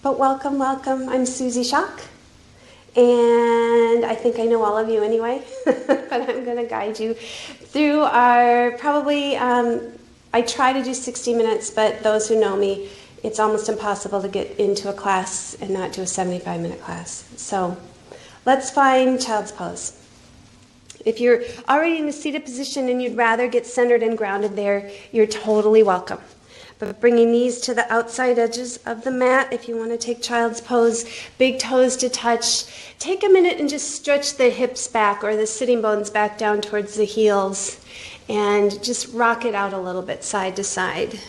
But welcome, welcome. I'm Suzy Schaak, and I think I know all of you anyway, but I'm going to guide you through our I try to do 60 minutes, but those who know me, it's almost impossible to get into a class and not do a 75-minute class. So let's find child's pose. If you're already in a seated position and you'd rather get centered and grounded there, you're totally welcome. But bringing knees to the outside edges of the mat, if you want to take child's pose, big toes to touch. Take a minute and just stretch the hips back or the sitting bones back down towards the heels and just rock it out a little bit side to side.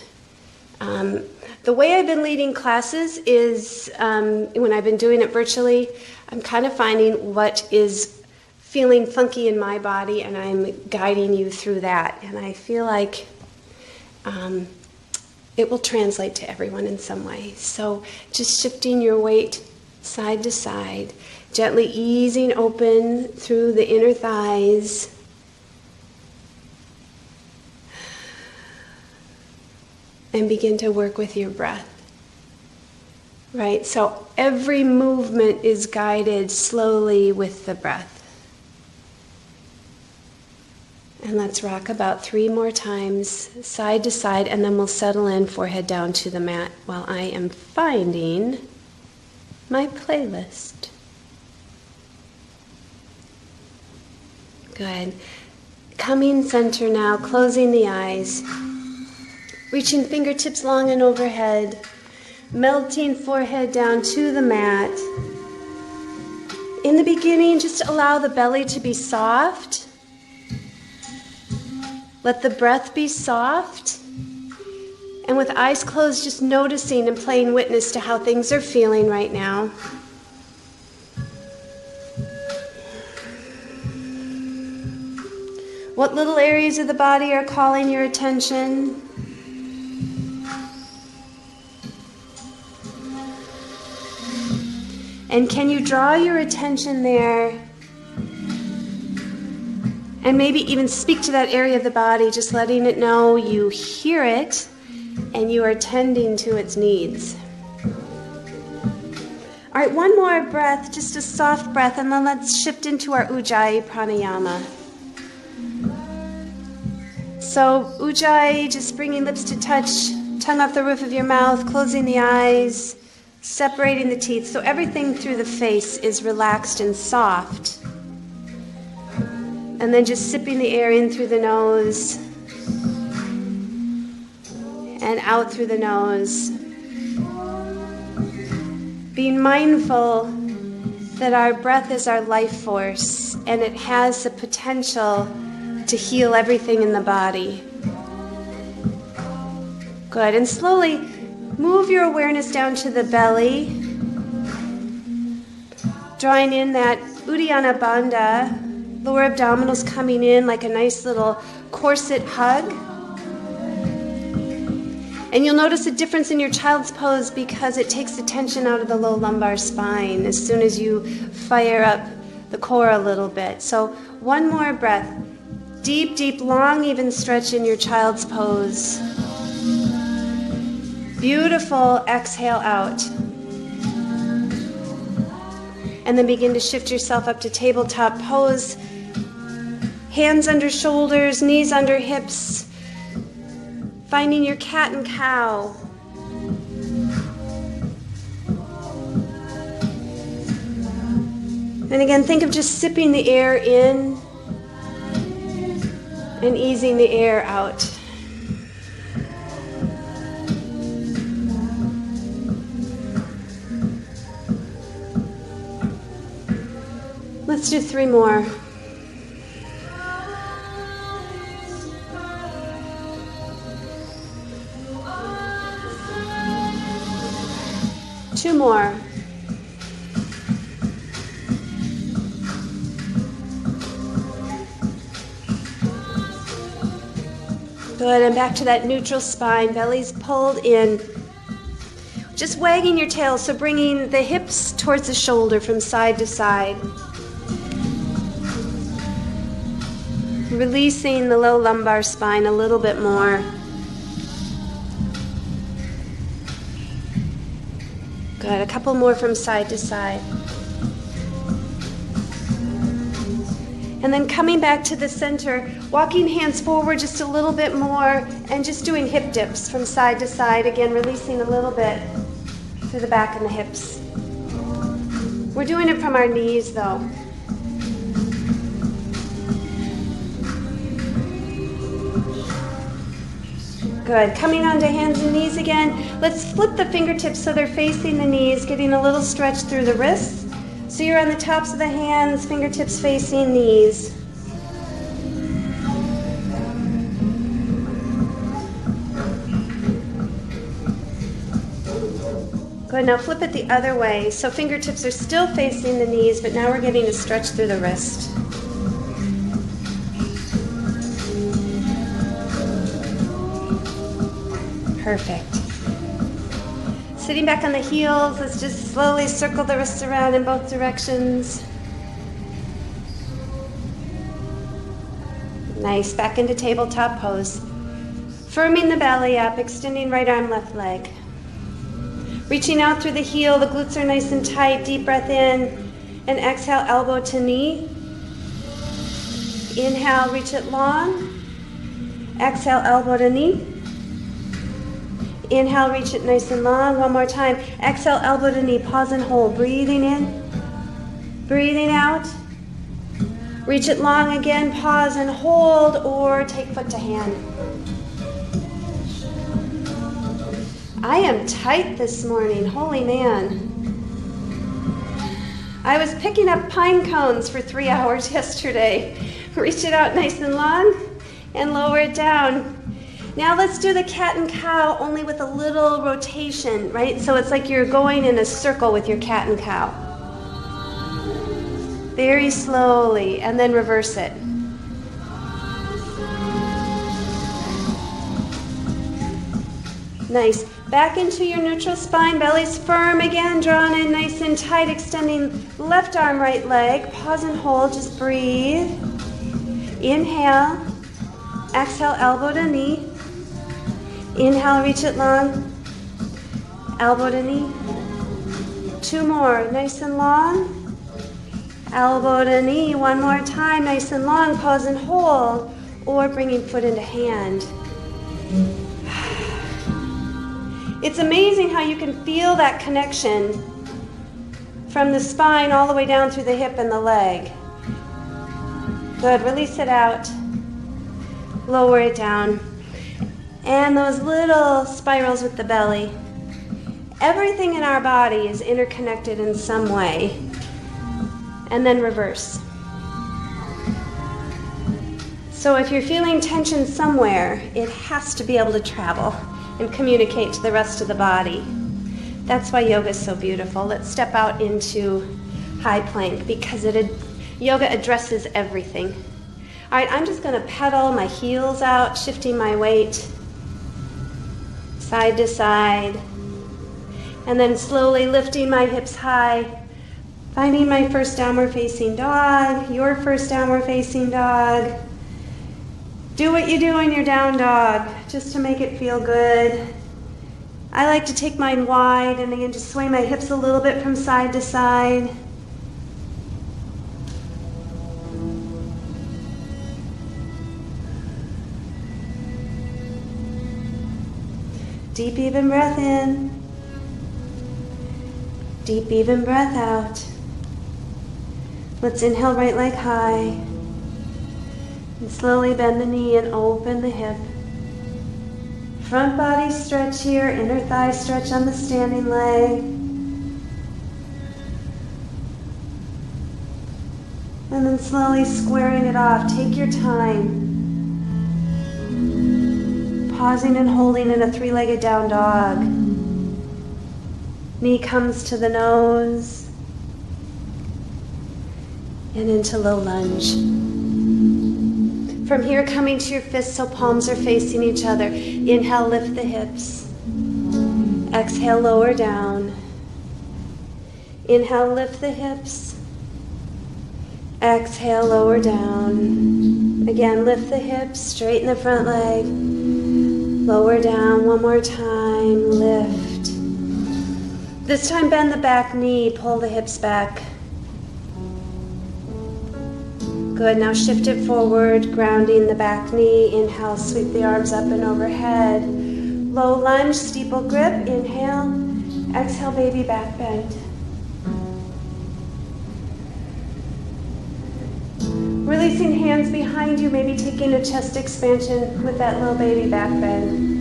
The way I've been leading classes is when I've been doing it virtually, I'm kind of finding what is feeling funky in my body and I'm guiding you through that. And I feel like it will translate to everyone in some way. So just shifting your weight side to side, gently easing open through the inner thighs. And begin to work with your breath. Right? So every movement is guided slowly with the breath. And let's rock about 3 more times, side to side, and then we'll settle in, forehead down to the mat while I am finding my playlist. Good. Coming center now, closing the eyes, reaching fingertips long and overhead, melting forehead down to the mat. In the beginning, just allow the belly to be soft. Let the breath be soft, and with eyes closed, just noticing and playing witness to how things are feeling right now. What little areas of the body are calling your attention? And can you draw your attention there? And maybe even speak to that area of the body, just letting it know you hear it and you are tending to its needs. All right, one more breath, just a soft breath, and then let's shift into our Ujjayi pranayama. So Ujjayi, just bringing lips to touch, tongue off the roof of your mouth, closing the eyes, separating the teeth. So everything through the face is relaxed and soft. And then just sipping the air in through the nose and out through the nose. Being mindful that our breath is our life force and it has the potential to heal everything in the body. Good. And slowly move your awareness down to the belly, drawing in that Uddiyana Bandha. Lower abdominals coming in like a nice little corset hug. And you'll notice a difference in your child's pose because it takes the tension out of the low lumbar spine as soon as you fire up the core a little bit. So one more breath. Deep, deep, long, even stretch in your child's pose. Beautiful. Exhale out. And then begin to shift yourself up to tabletop pose. Hands under shoulders, knees under hips. Finding your cat and cow. And again, think of just sipping the air in and easing the air out. Let's do 3 more. Two more. Good, and back to that neutral spine, belly's pulled in. Just wagging your tail, so bringing the hips towards the shoulder from side to side. Releasing the low lumbar spine a little bit more. Good, a couple more from side to side. And then coming back to the center, walking hands forward just a little bit more and just doing hip dips from side to side. Again, releasing a little bit through the back and the hips. We're doing it from our knees though. Good, coming onto hands and knees again. Let's flip the fingertips so they're facing the knees, getting a little stretch through the wrists. So you're on the tops of the hands, fingertips facing knees. Good, now flip it the other way. So fingertips are still facing the knees, but now we're getting a stretch through the wrist. Perfect. Sitting back on the heels, let's just slowly circle the wrists around in both directions. Nice, back into tabletop pose. Firming the belly up, extending right arm, left leg. Reaching out through the heel, the glutes are nice and tight, deep breath in, and exhale, elbow to knee. Inhale, reach it long. Exhale, elbow to knee. Inhale, reach it nice and long. One more time. Exhale, elbow to knee. Pause and hold. Breathing in. Breathing out. Reach it long again. Pause and hold, or take foot to hand. I am tight this morning. Holy man. I was picking up pine cones for 3 hours yesterday. Reach it out nice and long and lower it down. Now let's do the cat and cow, only with a little rotation, right? So it's like you're going in a circle with your cat and cow. Very slowly, and then reverse it. Nice. Back into your neutral spine, belly's firm again, drawn in nice and tight, extending left arm, right leg. Pause and hold, just breathe. Inhale. Exhale, elbow to knee. Inhale, reach it long. Elbow to knee. 2 more, nice and long. Elbow to knee, 1 more time, nice and long. Pause and hold, or bringing foot into hand. It's amazing how you can feel that connection from the spine all the way down through the hip and the leg. Good, release it out. Lower it down. And those little spirals with the belly. Everything in our body is interconnected in some way. And then reverse. So if you're feeling tension somewhere, it has to be able to travel and communicate to the rest of the body. That's why yoga is so beautiful. Let's step out into high plank because yoga addresses everything. All right, I'm just going to pedal my heels out, shifting my weight side to side, and then slowly lifting my hips high, finding my first downward facing dog, your first downward facing dog. Do what you do in your down dog, just to make it feel good. I like to take mine wide and again just sway my hips a little bit from side to side. Deep even breath in. Deep even breath out. Let's inhale right leg high. And slowly bend the knee and open the hip. Front body stretch here, inner thigh stretch on the standing leg. And then slowly squaring it off. Take your time. Pausing and holding in a 3-legged down dog. Knee comes to the nose. And into low lunge. From here, coming to your fists so palms are facing each other. Inhale, lift the hips. Exhale, lower down. Inhale, lift the hips. Exhale, lower down. Again, lift the hips, straighten the front leg. Lower down, one more time, lift. This time bend the back knee, pull the hips back. Good, now shift it forward, grounding the back knee. Inhale, sweep the arms up and overhead. Low lunge, steeple grip, inhale. Exhale, baby back bend. Releasing hands behind you, maybe taking a chest expansion with that little baby back bend.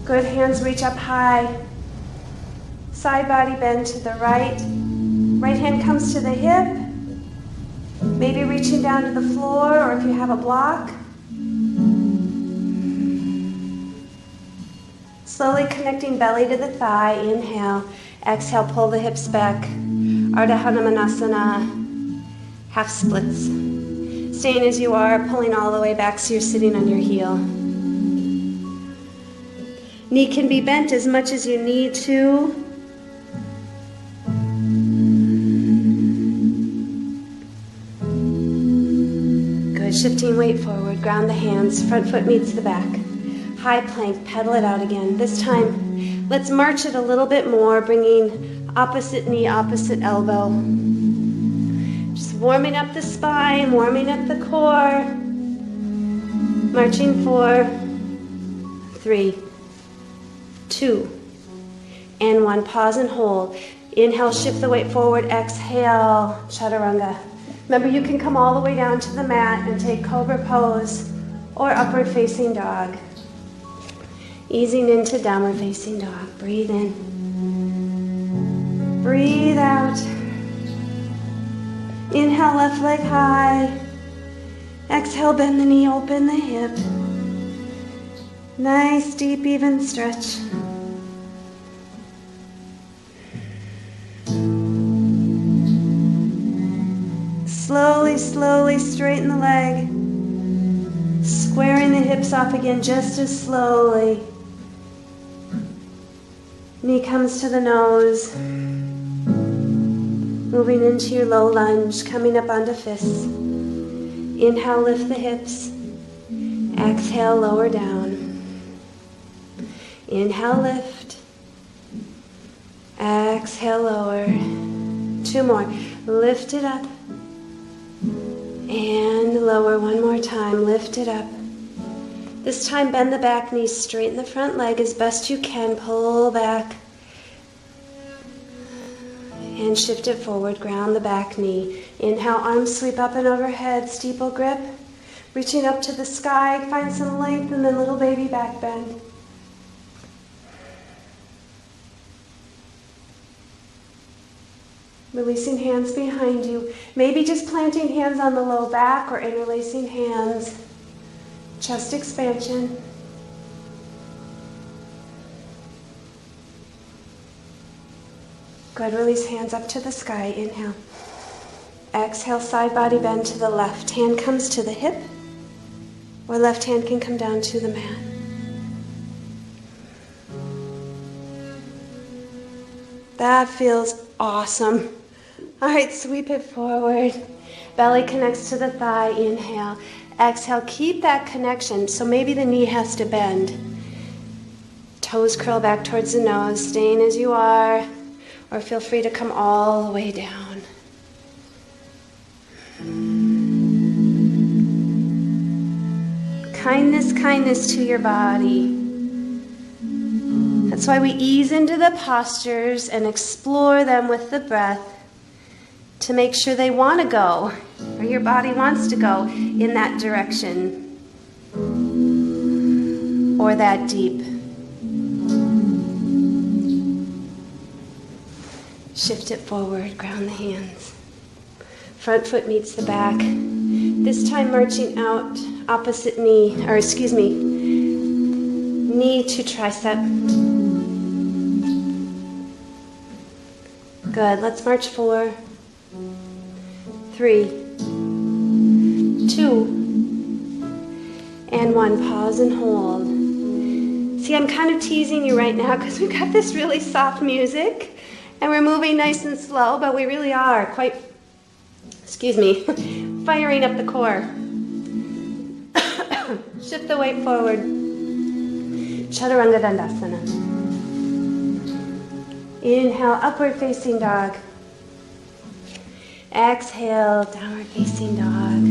Good, hands reach up high. Side body bend to the right. Right hand comes to the hip. Maybe reaching down to the floor, or if you have a block. Slowly connecting belly to the thigh. Inhale. Exhale, pull the hips back. Ardha Hanumanasana. Half splits. Staying as you are, pulling all the way back so you're sitting on your heel. Knee can be bent as much as you need to. Good, shifting weight forward, ground the hands, front foot meets the back. High plank, pedal it out again. This time, let's march it a little bit more, bringing opposite knee, opposite elbow. Just warming up the spine, warming up the core. Marching 4, 3, 2, and 1. Pause and hold. Inhale, shift the weight forward. Exhale, chaturanga. Remember, you can come all the way down to the mat and take cobra pose or upward facing dog. Easing into downward facing dog. Breathe in. Breathe out. Inhale, left leg high. Exhale, bend the knee, open the hip. Nice, deep, even stretch. Slowly, slowly straighten the leg. Squaring the hips off again just as slowly. Knee comes to the nose. Moving into your low lunge, coming up onto fists. Inhale, lift the hips. Exhale, lower down. Inhale, lift. Exhale, lower. 2 more. Lift it up. And lower 1 more time. Lift it up. This time, bend the back knee, straighten the front leg as best you can. Pull back. And shift it forward. Ground the back knee. Inhale, arms sweep up and overhead. Steeple grip. Reaching up to the sky. Find some length and then little baby back bend. Releasing hands behind you. Maybe just planting hands on the low back or interlacing hands. Chest expansion. Good, release hands up to the sky. Inhale. Exhale, side body bend to the left. Hand comes to the hip, or left hand can come down to the mat. That feels awesome. All right, sweep it forward. Belly connects to the thigh. Inhale. Exhale, keep that connection. So maybe the knee has to bend. Toes curl back towards the nose, staying as you are, or feel free to come all the way down. Kindness, kindness to your body. That's why we ease into the postures and explore them with the breath to make sure they want to go, or your body wants to go in that direction or that deep. Shift it forward, ground the hands. Front foot meets the back. This time marching out, opposite knee, knee to tricep. Good, let's march 4, 3, 2, and 1. Pause and hold. See, I'm kind of teasing you right now because we've got this really soft music and we're moving nice and slow, but we really are quite, firing up the core. Shift the weight forward. Chaturanga Dandasana. Inhale, upward facing dog. Exhale, downward facing dog.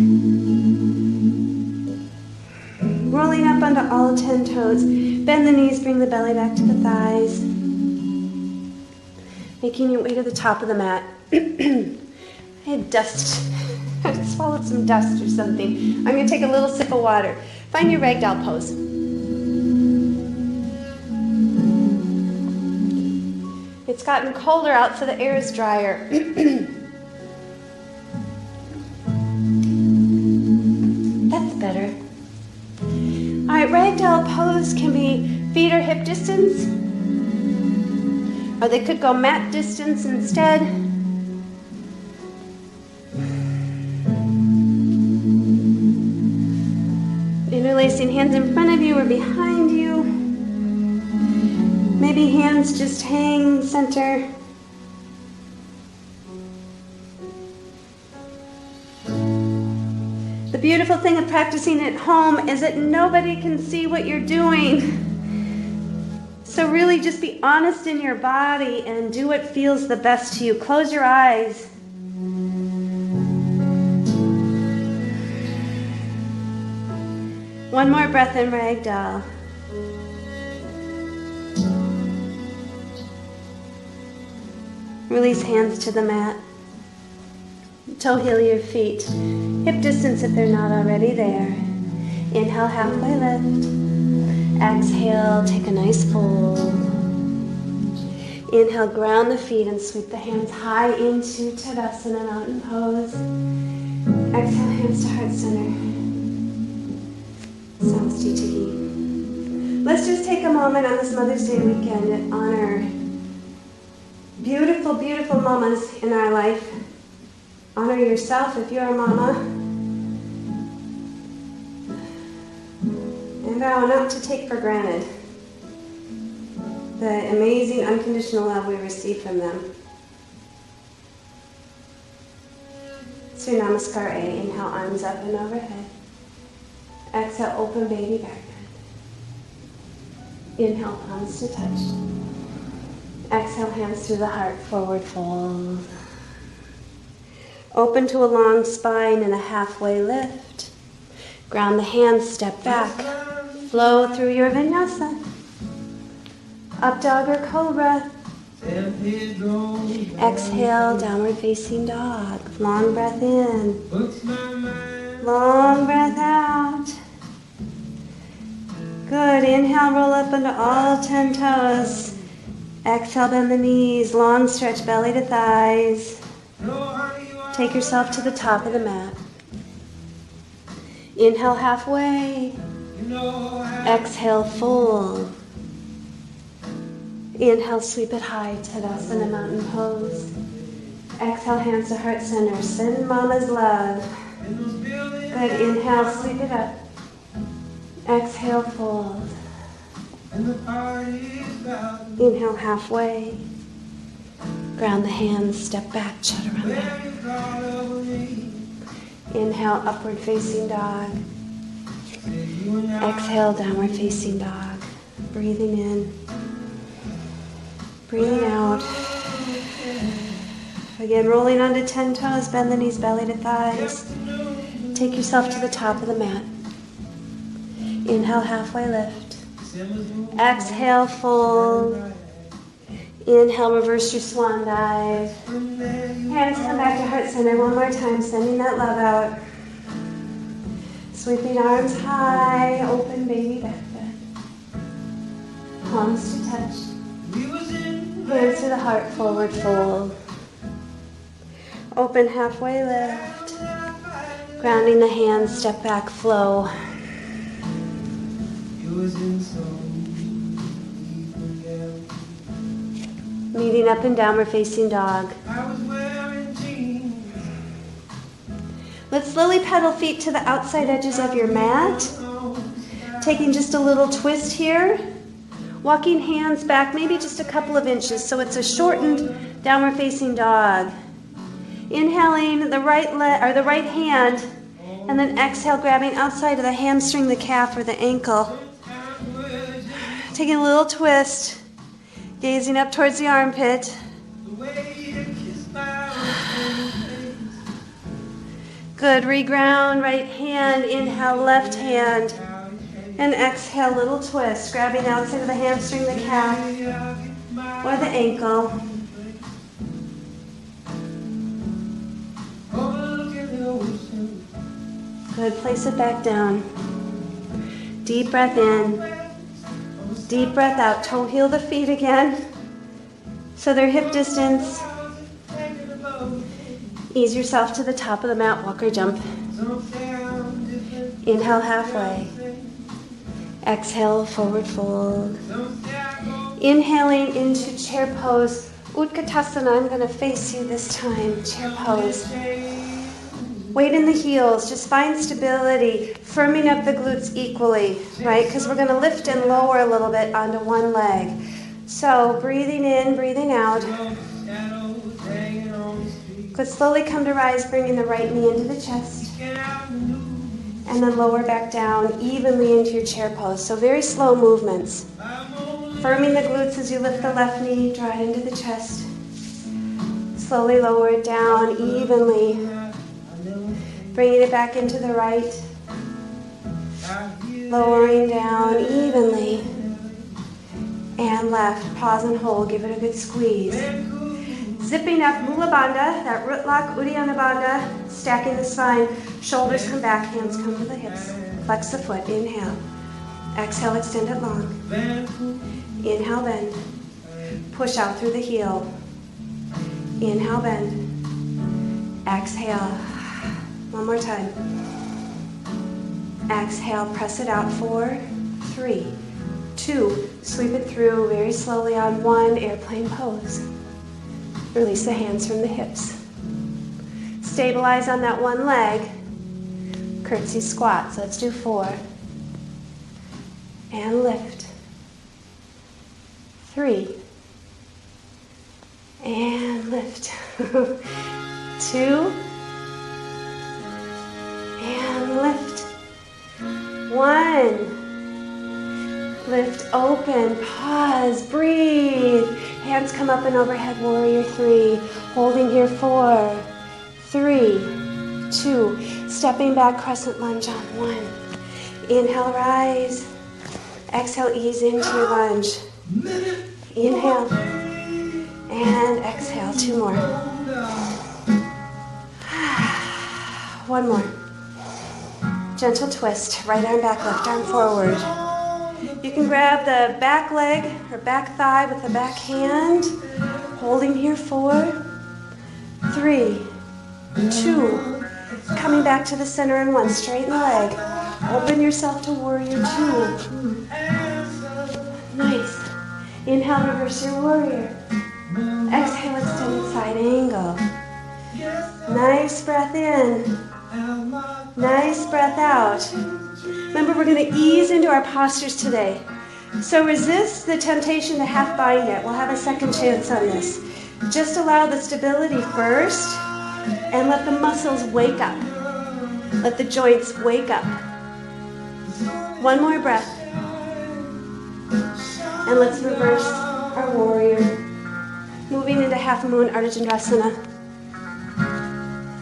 Rolling up onto all 10 toes. Bend the knees, bring the belly back to the thighs. Making your way to the top of the mat. I had dust. I just swallowed some dust or something. I'm going to take a little sip of water. Find your ragdoll pose. It's gotten colder out, so the air is drier. That's better. All right, ragdoll pose can be feet or hip distance, or they could go mat distance instead. Interlacing hands in front of you or behind you. Maybe hands just hang center. The beautiful thing of practicing at home is that nobody can see what you're doing. So really just be honest in your body and do what feels the best to you. Close your eyes. One more breath in ragdoll. Release hands to the mat. Toe heel your feet. Hip distance if they're not already there. Inhale, halfway lift. Exhale, take a nice fold. Inhale, ground the feet and sweep the hands high into Tadasana, mountain pose. Exhale, hands to heart center. Samastitihi. Let's just take a moment on this Mother's Day weekend and honor beautiful, beautiful mamas in our life. Honor yourself if you're a mama. And vow not to take for granted the amazing unconditional love we receive from them. Surya Namaskar A. Inhale, arms up and overhead. Exhale, open baby back bend. Inhale, palms to touch. Exhale, hands through the heart, forward fold. Open to a long spine and a halfway lift. Ground the hands, step back. Flow through your vinyasa. Up dog or cobra. Exhale, downward facing dog. Long breath in. Long breath out. Good. Inhale, roll up onto all 10 toes. Exhale, bend the knees. Long stretch, belly to thighs. Take yourself to the top of the mat. Inhale, halfway. Exhale, fold. Inhale, sweep it high, Tadasana, mountain pose. Exhale, hands to heart center. Send mama's love. Good. Inhale, sweep it up. Exhale, fold. Inhale, halfway. Ground the hands, step back, chaturanga. Inhale, upward facing dog. Exhale, downward facing dog. Breathing in. Breathing out. Again, rolling onto 10 toes, bend the knees, belly to thighs. Take yourself to the top of the mat. Inhale, halfway lift. Exhale, fold. Inhale, reverse your swan dive. Hands come back to heart center one more time, sending that love out. Sweeping arms high, open baby back bend. Palms to touch. Hands to the heart, forward fold. Open halfway lift. Grounding the hands, step back, flow. Meeting up and downward facing dog. Let's slowly pedal feet to the outside edges of your mat. Taking just a little twist here. Walking hands back maybe just a couple of inches so it's a shortened downward facing dog. Inhaling the right hand and then exhale, grabbing outside of the hamstring, the calf, or the ankle. Taking a little twist, gazing up towards the armpit. Good, reground, right hand, inhale, left hand. And exhale, little twist, grabbing outside of the hamstring, the calf, or the ankle. Good, place it back down. Deep breath in, deep breath out. Toe heel the feet again, so they're hip distance. Ease yourself to the top of the mat, walk or jump. Inhale halfway. Exhale, forward fold. Inhaling into chair pose. Utkatasana, I'm going to face you this time. Chair pose. Weight in the heels, just find stability, firming up the glutes equally, right? Because we're going to lift and lower a little bit onto one leg. So breathing in, breathing out. Good, slowly come to rise, bringing the right knee into the chest. And then lower back down evenly into your chair pose. So very slow movements. Firming the glutes as you lift the left knee, draw it into the chest. Slowly lower it down evenly. Bringing it back into the right. Lowering down evenly. And left. Pause and hold. Give it a good squeeze. Zipping up Mula Bandha, that root lock, Uddiyana Bandha, stacking the spine. Shoulders come back, hands come to the hips. Flex the foot, inhale. Exhale, extend it long. Inhale, bend. Push out through the heel. Inhale, bend. Exhale. One more time. Exhale, press it out. 4, 3, 2. Sweep it through very slowly on 1, airplane pose. Release the hands from the hips. Stabilize on that one leg. Curtsy squats. Let's do 4. And lift. 3. And lift. 2. And lift. 1. Lift open, pause, breathe. Hands come up and overhead, warrior 3. Holding here 4, 3, 2. Stepping back, crescent lunge on 1. Inhale, rise. Exhale, ease into your lunge. Inhale. And exhale, 2 more. 1 more. Gentle twist, right arm back, left arm forward. You can grab the back leg or back thigh with the back hand. Holding here 4, 3, 2. Coming back to the center and 1. Straighten the leg. Open yourself to warrior 2. Nice. Inhale, reverse your warrior. Exhale, extended side angle. Nice breath in. Nice breath out. Remember, we're going to ease into our postures today. So resist the temptation to half bind it. We'll have a second chance on this. Just allow the stability first and let the muscles wake up. Let the joints wake up. 1 more breath. And let's reverse our warrior. Moving into half moon Ardha Chandrasana.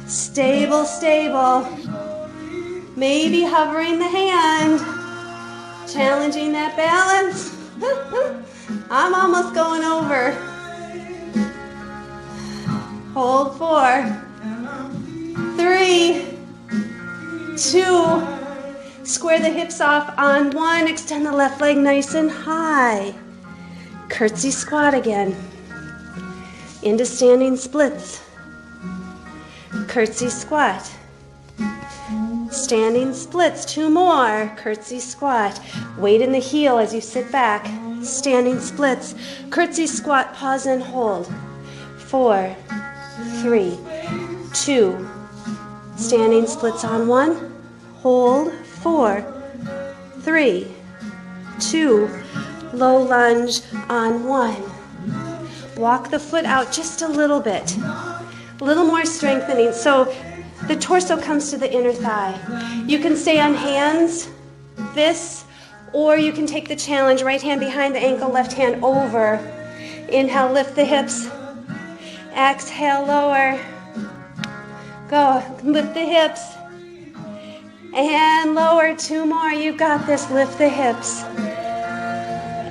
Stable, stable. Maybe hovering the hand. Challenging that balance. I'm almost going over. Hold 4, 3, 2. Square the hips off on 1. Extend the left leg nice and high. Curtsy squat again. Into standing splits. Curtsy squat. Standing splits. 2 more. Curtsy squat. Weight in the heel as you sit back. Standing splits. Curtsy squat. Pause and hold. 4, 3, 2. Standing splits on 1. Hold. 4, 3, 2. Low lunge on 1. Walk the foot out just a little bit. A little more strengthening. So the torso comes to the inner thigh. You can stay on hands, fists, Or you can take the challenge, right hand behind the ankle, left hand over. Inhale, lift the hips. Exhale, lower. Go, lift the hips. And lower, 2 more. You got this, lift the hips.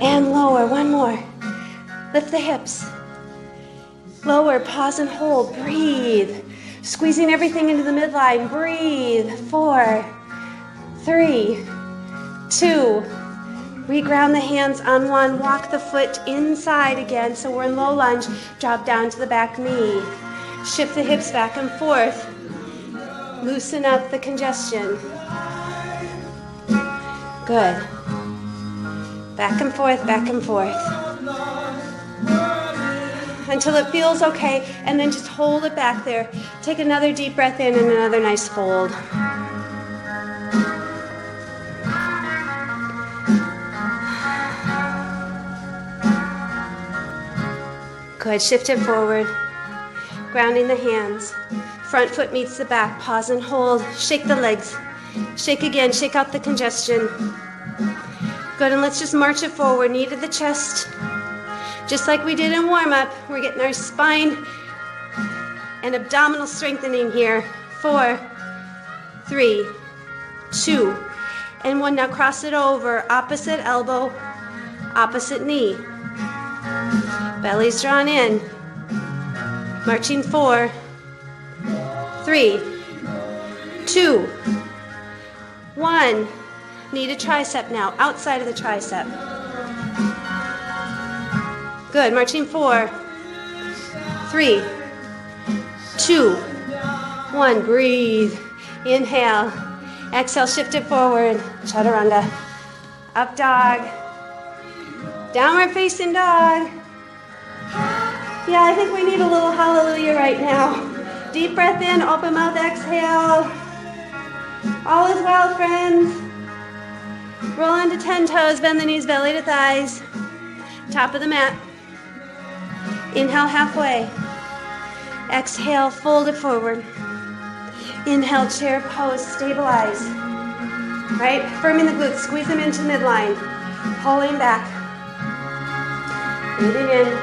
And lower, 1 more. Lift the hips. Lower, pause and hold, breathe. Squeezing everything into the midline, breathe. 4, 3, 2. Reground the hands on 1, walk the foot inside again. So we're in low lunge, drop down to the back knee. Shift the hips back and forth. Loosen up the congestion. Good. Back and forth, back and forth. Until it feels okay, and then just hold it back there. Take another deep breath in and another nice fold. Good, shift it forward. Grounding the hands. Front foot meets the back, pause and hold. Shake the legs. Shake again, shake out the congestion. Good, and let's just march it forward, knee to the chest. Just like we did in warm-up, we're getting our spine and abdominal strengthening here. 4, 3, 2, and 1. Now cross it over, opposite elbow, opposite knee. Belly's drawn in. Marching 4, 3, 2, 1. Need a tricep now, outside of the tricep. Good, marching 4, 3, 2, 1. Breathe. Inhale. Exhale, shift it forward. Chaturanga. Up dog. Downward facing dog. Yeah, I think we need a little hallelujah right now. Deep breath in, open mouth, exhale. All is well, friends. Roll onto 10 toes, bend the knees, belly to thighs. Top of the mat. Inhale halfway. Exhale, fold it forward. Inhale, chair pose, stabilize. Right, firming the glutes, squeeze them into midline. Pulling back. Breathing in.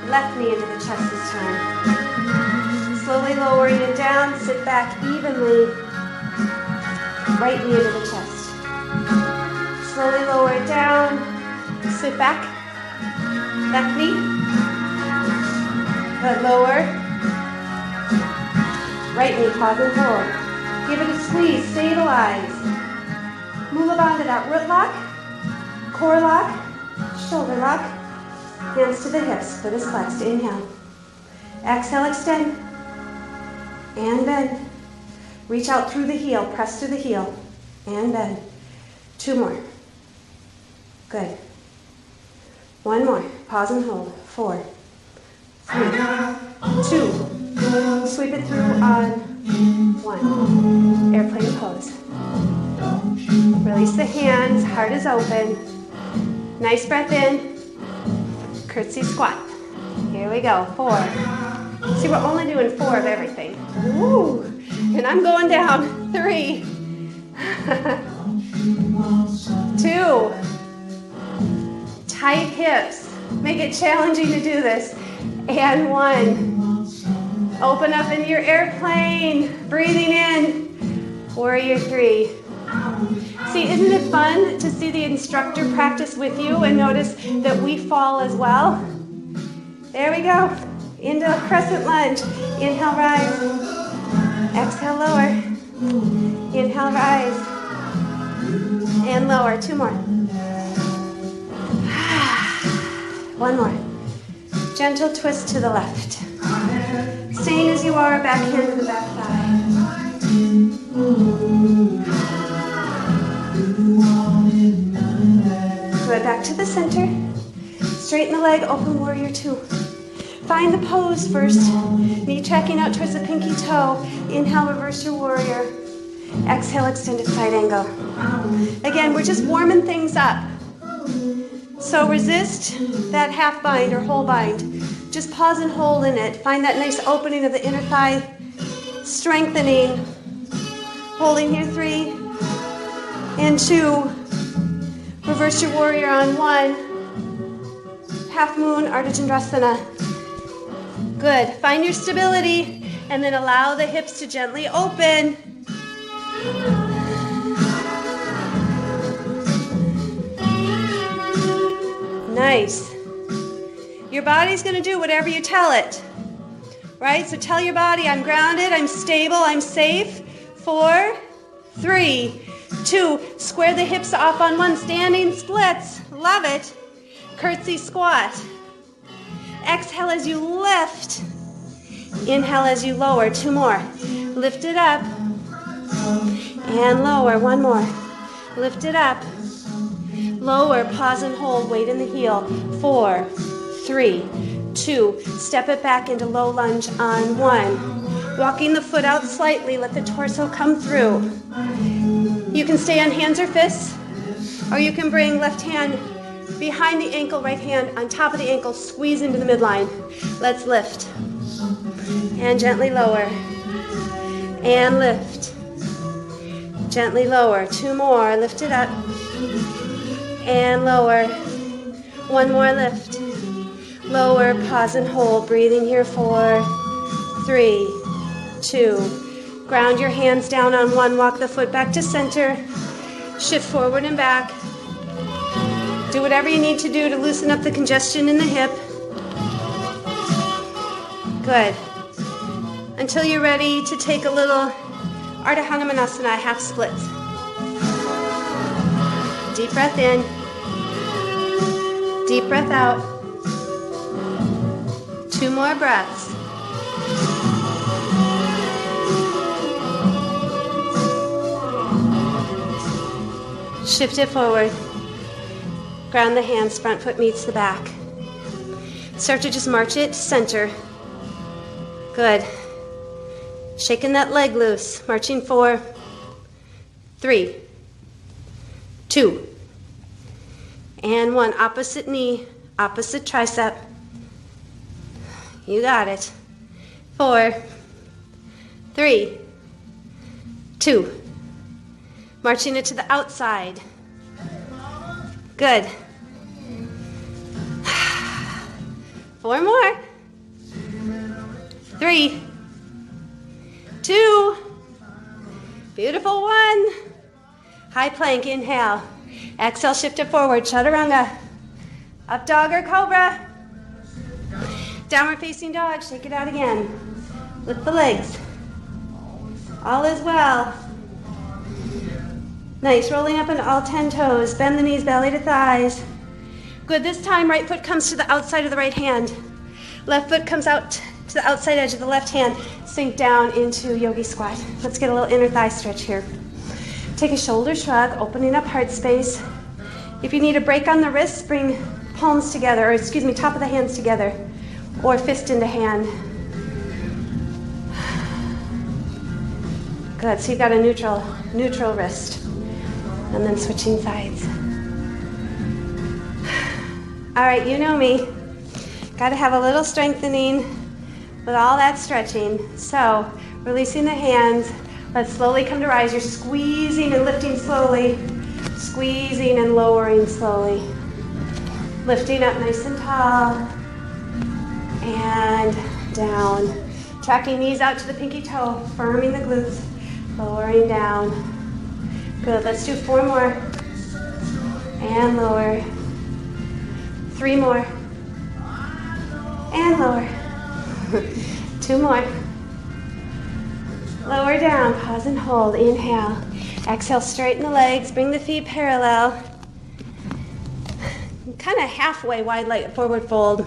Left knee into the chest this time. Slowly lowering it down, sit back evenly. Right knee into the chest. Slowly lower it down, sit back. Left knee. Good, lower. Right knee, pause and hold. Give it a squeeze, stabilize. Mula Bandha, root lock, core lock, shoulder lock. Hands to the hips, foot is flexed. Inhale. Exhale, extend. And bend. Reach out through the heel, press through the heel. And bend. 2 more. Good. 1 more. Pause and hold. 4, 3, 2. Sweep it through on 1. Airplane pose. Release the hands, heart is open. Nice breath in. Curtsy squat. Here we go. 4. See, we're only doing 4 of everything. Woo! And I'm going down. 3. 2. Tight hips. Make it challenging to do this. And 1. Open up into your airplane. Breathing in. Warrior 3. See, isn't it fun to see the instructor practice with you and notice that we fall as well? There we go. Into a crescent lunge. Inhale, rise. Exhale, lower. Inhale, rise. And lower. 2 more. 1 more. Gentle twist to the left. Staying as you are, back hand to the back thigh. Good, back to the center. Straighten the leg, open warrior 2. Find the pose first. Knee tracking out towards the pinky toe. Inhale, reverse your warrior. Exhale, extended side angle. Again, we're just warming things up. So resist that half bind or whole bind. Just pause and hold in it. Find that nice opening of the inner thigh. Strengthening. Holding here, 3 and 2 Reverse your warrior on one. Half moon, Ardha Chandrasana. Good. Find your stability and then allow the hips to gently open. Nice. Your body's going to do whatever you tell it. Right? So tell your body, I'm grounded, I'm stable, I'm safe. 4, 3, 2. Square the hips off on one. Standing splits. Love it. Curtsy squat. Exhale as you lift. Inhale as you lower. 2 more. Lift it up. And lower. 1 more. Lift it up. Lower. Pause and hold. Weight in the heel. 4, 3, 2. Step it back into low lunge on 1. Walking the foot out slightly. Let the torso come through. You can stay on hands or fists, or you can bring left hand behind the ankle, right hand on top of the ankle, squeeze into the midline. Let's lift. And gently lower. And lift. Gently lower. 2 more. Lift it up. And lower. 1 more lift. Lower. Pause and hold. Breathing here. 4, 3, 2. Ground your hands down on 1. Walk the foot back to center. Shift forward and back. Do whatever you need to do to loosen up the congestion in the hip. Good. Until you're ready to take a little Ardha Hanumanasana, half splits. Deep breath in. Deep breath out. 2 more breaths. Shift it forward. Ground the hands, front foot meets the back. Start to just march it to center. Good. Shaking that leg loose. Marching 4, 3, 2, and 1. Opposite knee, opposite tricep. You got it. 4, 3, 2. Marching it to the outside. Good. 4 more. 3, 2. Beautiful. 1. High plank, inhale. Exhale, shift it forward, chaturanga. Up dog or cobra. Downward facing dog, shake it out again. Lift the legs. All is well. Nice, rolling up into all 10 toes. Bend the knees, belly to thighs. Good, this time right foot comes to the outside of the right hand. Left foot comes out to the outside edge of the left hand. Sink down into yogi squat. Let's get a little inner thigh stretch here. Take a shoulder shrug, opening up heart space. If you need a break on the wrists, bring palms together, or excuse me, top of the hands together, or fist into hand. Good, so you've got a neutral wrist. And then switching sides. All right, you know me. Got to have a little strengthening with all that stretching. So, releasing the hands. Let's slowly come to rise. You're squeezing and lifting slowly. Squeezing and lowering slowly. Lifting up nice and tall. And down. Tracking knees out to the pinky toe. Firming the glutes. Lowering down. Good, let's do 4 more. And lower. 3 more. And lower. 2 more. Lower down, pause and hold. Inhale. Exhale, straighten the legs, bring the feet parallel. Kind of halfway wide leg forward fold.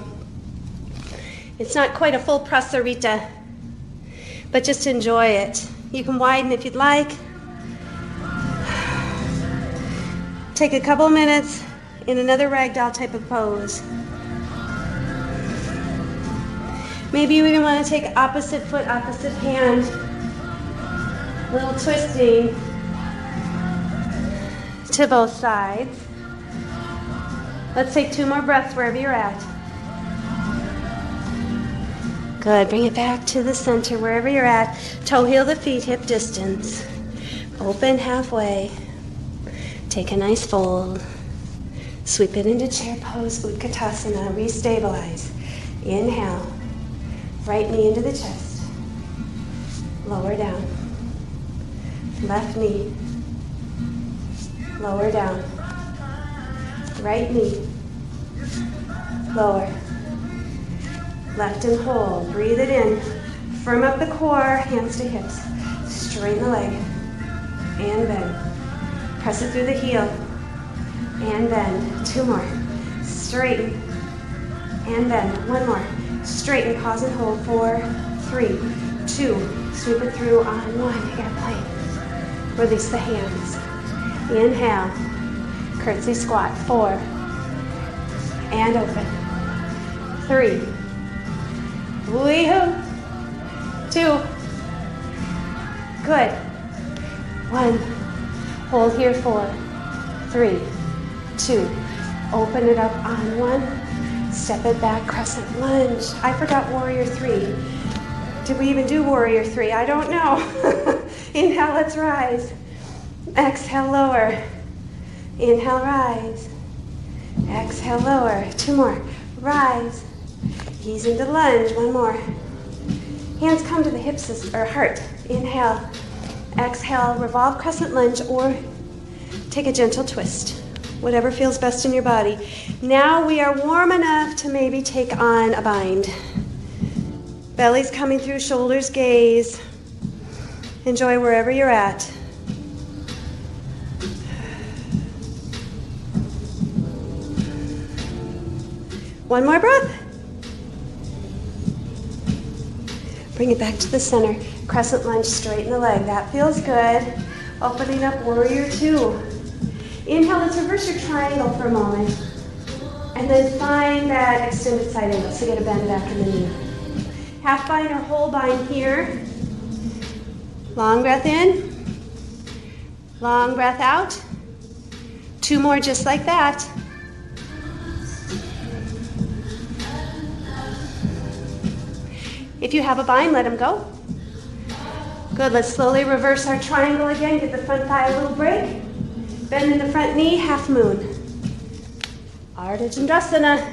It's not quite a full prasarita, but just enjoy it. You can widen if you'd like. Take a couple minutes in another ragdoll type of pose. Maybe you even want to take opposite foot, opposite hand. A little twisting to both sides. Let's take 2 more breaths wherever you're at. Good, bring it back to the center wherever you're at. Toe heel the feet, hip distance. Open halfway. Take a nice fold. Sweep it into chair pose, Utkatasana, restabilize. Inhale, right knee into the chest. Lower down. Left knee, lower down. Right knee, lower. Left and hold, breathe it in. Firm up the core, hands to hips. Straighten the leg, and bend. Press it through the heel, and bend. 2 more. Straighten, and bend. 1 more. Straighten, pause and hold. 4, 3, 2. Sweep it through on 1. Airplane. Release the hands. Inhale. Curtsy squat. 4. And open. 3. Wee-hoo. 2. Good. 1. Hold here. 4, 3, 2. Open it up on 1. Step it back, crescent lunge. I forgot warrior 3. Did we even do warrior 3? I don't know. Inhale, let's rise. Exhale, lower. Inhale, rise. Exhale, lower. 2 more. Rise. Ease into lunge. 1 more. Hands come to the hips or heart. Inhale. Exhale, revolve crescent lunge or take a gentle twist. Whatever feels best in your body. Now we are warm enough to maybe take on a bind. Belly's coming through, shoulders gaze. Enjoy wherever you're at. One more breath. Bring it back to the center. Crescent lunge, straighten the leg. That feels good. Opening up warrior 2. Inhale, let's reverse your triangle for a moment. And then find that extended side angle. So get a bend back in the knee. Half bind or whole bind here. Long breath in. Long breath out. 2 more just like that. If you have a bind, let them go. Good, let's slowly reverse our triangle again. Get the front thigh a little break. Bend in the front knee, half moon. Ardha Chandrasana.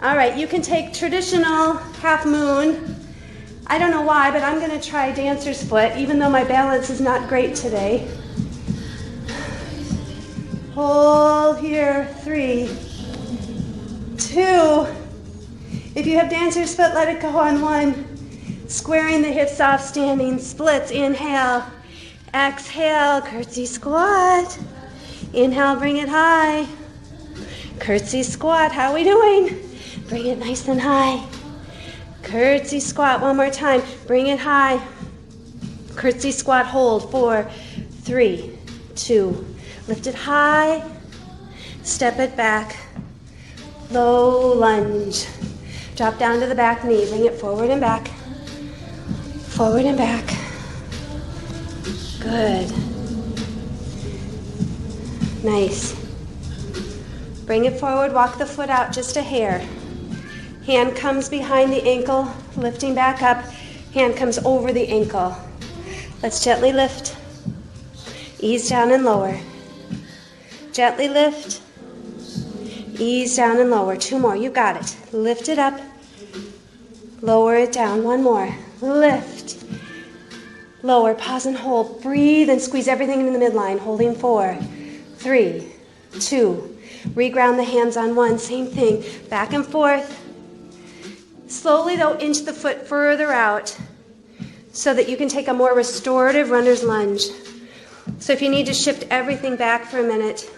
All right, you can take traditional half moon. I don't know why, but I'm gonna try dancer's foot, even though my balance is not great today. Hold here, 3, 2. If you have dancer's foot, let it go on 1. Squaring the hips off, standing splits. Inhale, exhale, curtsy squat. Inhale, bring it high. Curtsy squat, how are we doing? Bring it nice and high. Curtsy squat, 1 more time. Bring it high. Curtsy squat, hold. 4, 3, 2. Lift it high. Step it back. Low lunge. Drop down to the back knee. Bring it forward and back. Forward and back. Good. Nice. Bring it forward. Walk the foot out just a hair. Hand comes behind the ankle, lifting back up. Hand comes over the ankle. Let's gently lift. Ease down and lower. Gently lift. Ease down and lower. 2 more. You got it. Lift it up. Lower it down. 1 more. Lift. Lower. Pause and hold. Breathe and squeeze everything into the midline. Holding 4, 3, 2. Reground the hands on 1. Same thing. Back and forth. Slowly, though, inch the foot further out so that you can take a more restorative runner's lunge. So if you need to shift everything back for a minute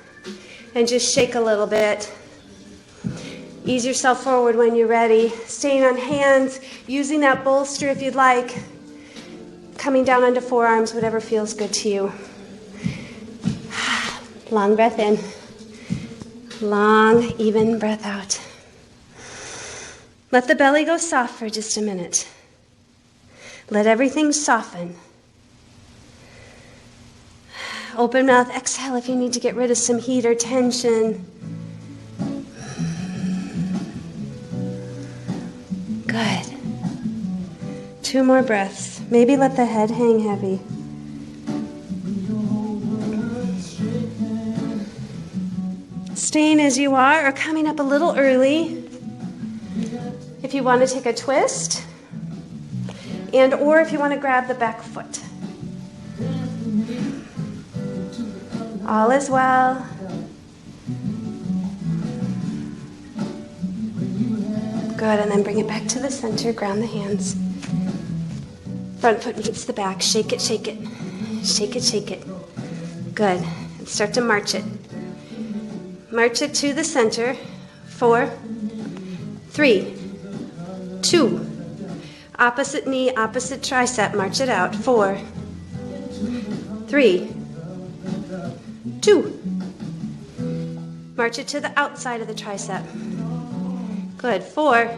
and just shake a little bit, ease yourself forward when you're ready. Staying on hands, using that bolster if you'd like. Coming down onto forearms, whatever feels good to you. Long breath in. Long, even breath out. Let the belly go soft for just a minute. Let everything soften. Open mouth, exhale if you need to get rid of some heat or tension. Good. 2 more breaths. Maybe let the head hang heavy. staying as you are or coming up a little early. If you want to take a twist, and or if you want to grab the back foot. All is well. Good, and then bring it back to the center, ground the hands. Front foot meets the back, shake it, shake it. Shake it, shake it. Good, and start to march it. March it to the center. 4, 3, 2. Opposite knee, opposite tricep, march it out. 4, 3, 2. March it to the outside of the tricep. Good. 4,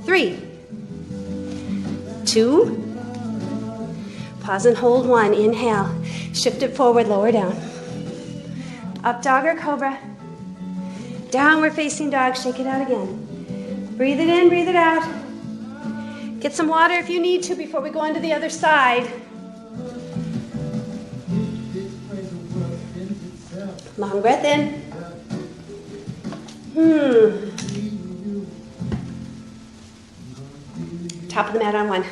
3, 2. Pause and hold 1. Inhale. Shift it forward, lower down. Up dog or cobra. Downward facing dog. Shake it out again. Breathe it in, breathe it out. Get some water if you need to before we go on to the other side. Long breath in. Top of the mat on 1.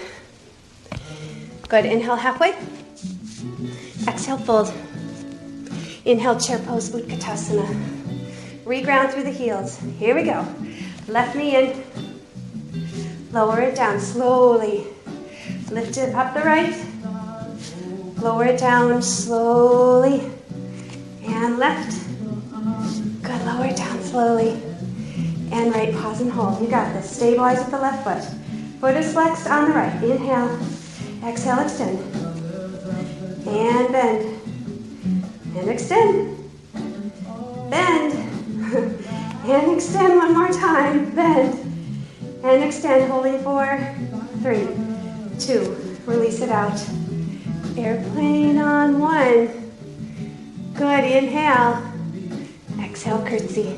Good. Inhale halfway. Exhale fold. Inhale chair pose, Utkatasana. Reground through the heels. Here we go. Left knee in. Lower it down slowly. Lift it up the right. Lower it down slowly. And left. Good. Lower it down slowly. And right. Pause and hold. You got this. Stabilize with the left foot. Foot is flexed on the right. Inhale. Exhale, extend. And bend. And extend. Bend. And extend one more time. Bend. And extend, holding 4, 3, 2. Release it out. Airplane on 1. Good. Inhale. Exhale, curtsy.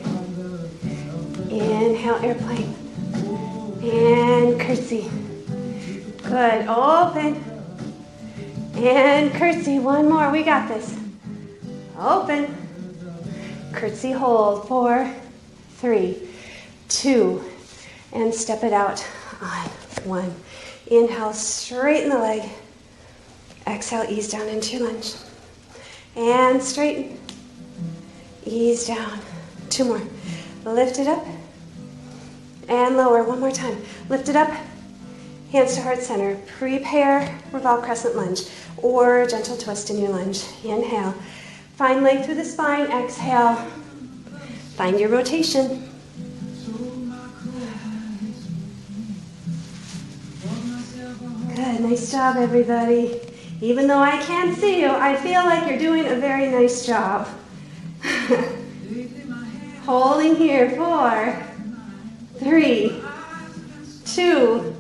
Inhale, airplane. And curtsy. Good. Open. And curtsy. One more. We got this. Open. Curtsy, hold. 4, 3, 2. And step it out on 1. Inhale, straighten the leg. Exhale, ease down into your lunge. And straighten. Ease down. 2 more. Lift it up. And lower. One more time. Lift it up. Hands to heart center. Prepare revolve crescent lunge or gentle twist in your lunge. Inhale. Find length through the spine. Exhale. Find your rotation. Good. Nice job, everybody. Even though I can't see you, I feel like you're doing a very nice job. Holding here. 4, 3, 2.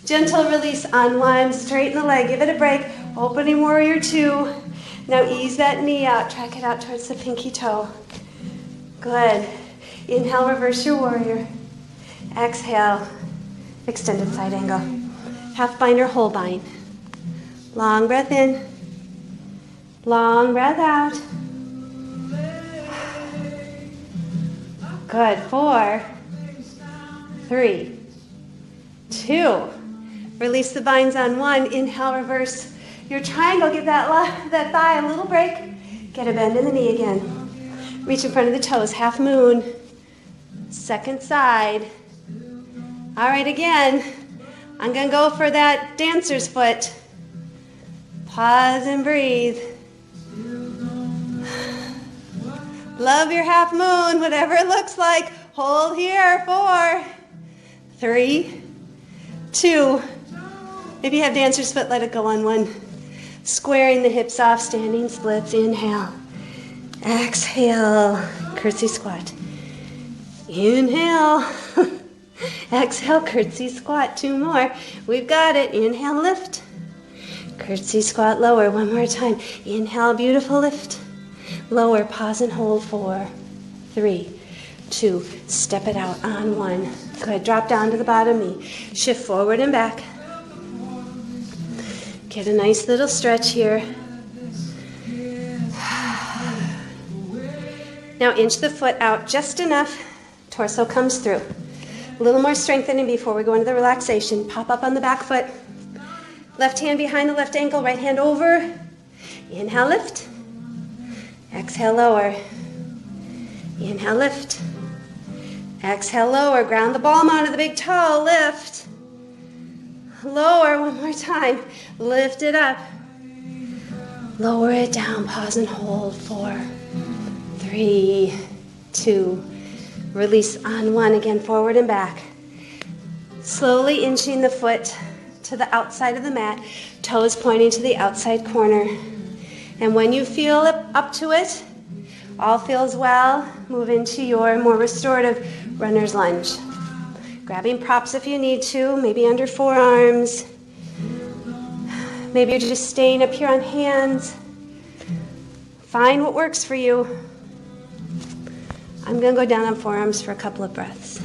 Gentle release on 1. Straighten the leg. Give it a break. Opening warrior 2. Now ease that knee out. Track it out towards the pinky toe. Good. Inhale, reverse your warrior. Exhale, extended side angle. Half bind or whole bind. Long breath in. Long breath out. Good. 4, 3, 2. Release the binds on 1. Inhale, reverse your triangle. Give that thigh a little break. Get a bend in the knee again. Reach in front of the toes. Half moon. Second side. All right, again. I'm going to go for that dancer's foot. Pause and breathe. Love your half moon, whatever it looks like. Hold here. 4, 3, 2. If you have dancer's foot, let it go on 1. Squaring the hips off, standing splits. Inhale. Exhale. Curtsy squat. Inhale. Exhale, curtsy squat. 2 more. We've got it. Inhale, lift. Curtsy squat, lower. 1 more time. Inhale, beautiful lift. Lower, pause and hold. 4, 3, 2. Step it out on 1. Good. Drop down to the bottom knee. Shift forward and back. Get a nice little stretch here. Now inch the foot out just enough. Torso comes through. A little more strengthening before we go into the relaxation. Pop up on the back foot. Left hand behind the left ankle, right hand over. Inhale, lift. Exhale, lower. Inhale, lift. Exhale, lower. Ground the palm onto the big toe. Lift. Lower one more time. Lift it up. Lower it down. Pause and hold. 4, 3, 2. Release on 1. Again, forward and back. Slowly inching the foot to the outside of the mat. Toes pointing to the outside corner. And when you feel up to it, all feels well, move into your more restorative runner's lunge. Grabbing props if you need to, maybe under forearms. Maybe you're just staying up here on hands. Find what works for you. I'm going to go down on forearms for a couple of breaths.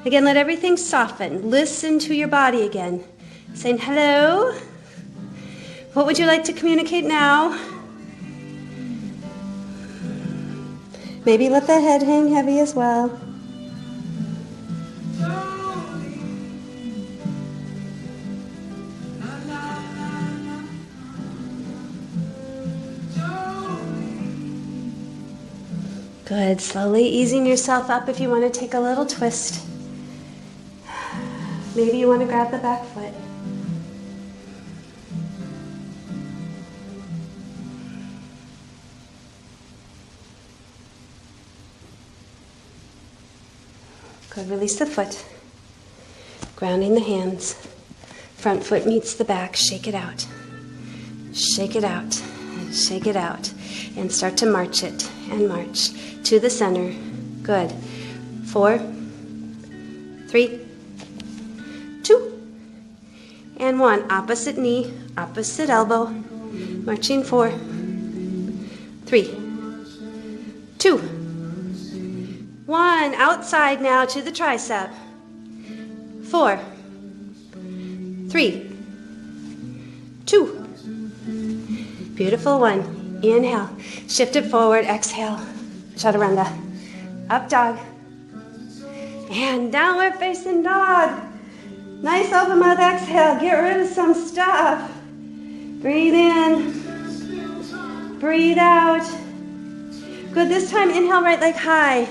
Again, let everything soften. Listen to your body again. Saying hello. What would you like to communicate now? Maybe let the head hang heavy as well. Good. Slowly easing yourself up if you want to take a little twist. Maybe you want to grab the back foot. Good. Release the foot. Grounding the hands. Front foot meets the back. Shake it out. Shake it out. Shake it out. And start to march it. And march to the center. Good. 4, 3, 2, and 1. Opposite knee, opposite elbow. Marching 4, 3, 2, 1. Outside now to the tricep. 4, 3, 2. Beautiful. 1. Inhale. Shift it forward. Exhale. Chaturanga. Up dog. And downward facing dog. Nice open mouth exhale. Get rid of some stuff. Breathe in. Breathe out. Good. This time inhale, right leg high.